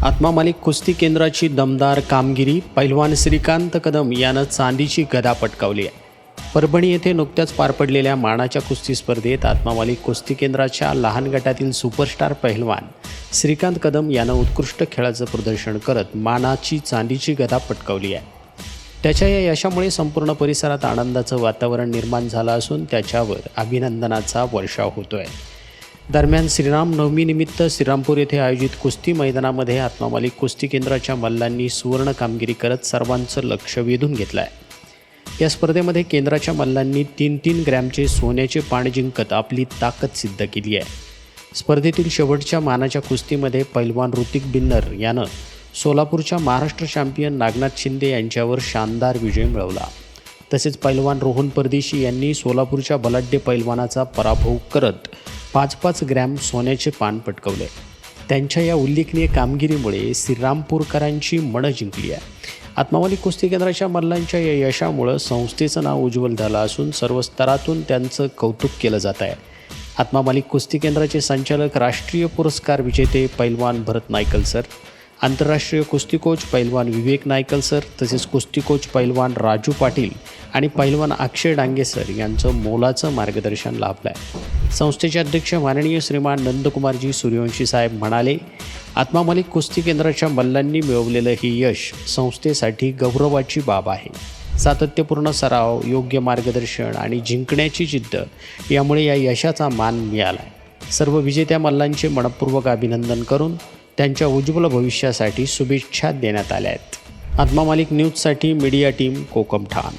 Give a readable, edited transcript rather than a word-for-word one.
आत्मा मालिक कुस्ती केंद्राची दमदार कामगिरी. पैलवान श्रीकांत कदम यानं चांदीची गदा पटकावली आहे. परभणी येथे नुकत्याच पार पडलेल्या मानाच्या कुस्ती स्पर्धेत आत्मा मालिक कुस्ती केंद्राच्या लहान गटातील सुपरस्टार पैलवान श्रीकांत कदम यानं उत्कृष्ट खेळाचं प्रदर्शन करत मानाची चांदीची गदा पटकावली आहे. त्याच्या या यशामुळे संपूर्ण परिसरात आनंदाचं वातावरण निर्माण झालं असून त्याच्यावर अभिनंदनाचा वर्षाव होतोय. दरम्यान श्रीरामनवमीनिमित्त श्रीरामपूर येथे आयोजित कुस्ती मैदानामध्ये आत्मा मालिक कुस्ती केंद्राच्या मल्लांनी सुवर्ण कामगिरी करत सर्वांचं लक्ष वेधून घेतलं आहे. या स्पर्धेमध्ये केंद्राच्या मल्लांनी 3-3 ग्रॅमचे सोन्याचे पाण जिंकत आपली ताकद सिद्ध केली आहे. स्पर्धेतील शेवटच्या मानाच्या कुस्तीमध्ये पैलवान ऋतिक बिन्नर यानं सोलापूरच्या महाराष्ट्र चॅम्पियन नागनाथ शिंदे यांच्यावर शानदार विजय मिळवला. तसेच पैलवान रोहन परदेशी यांनी सोलापूरच्या बलाढ्य पैलवानाचा पराभव करत 5-5 ग्रॅम सोन्याचे पान पटकवले. त्यांच्या या उल्लेखनीय कामगिरीमुळे श्रीरामपूरकरांची मनं जिंकली आहे. आत्मा मालिक कुस्ती केंद्राच्या मल्लांच्या या यशामुळं संस्थेचं नाव उज्ज्वल झालं असून सर्व स्तरातून त्यांचं कौतुक केलं जात आहे. आत्मा मालिक कुस्ती केंद्राचे संचालक, राष्ट्रीय पुरस्कार विजेते पैलवान भरत नायकल सर, आंतरराष्ट्रीय कुस्ती कोच पैलवान विवेक नायकल सर, तसेच कुस्ती कोच पैलवान राजू पाटील आणि पैलवान अक्षय डांगे सर यांचं मोलाचं मार्गदर्शन लाभलं आहे. संस्थेचे अध्यक्ष माननीय श्रीमान नंदकुमारजी सूर्यवंशी साहेब म्हणाले, आत्मा मालिक कुस्ती केंद्राच्या मल्लांनी मिळवलेलं हे यश संस्थेसाठी गौरवाची बाब आहे. सातत्यपूर्ण सराव, योग्य मार्गदर्शन आणि जिंकण्याची जिद्द यामुळे या यशाचा मान मिळाला आहे. सर्व विजेत्या मल्लांचे मनपूर्वक अभिनंदन करून त्यांच्या उज्ज्वल भविष्यासाठी शुभेच्छा देण्यात आल्या आहेत. आत्मा मालिक न्यूजसाठी मीडिया टीम कोकम ठाण.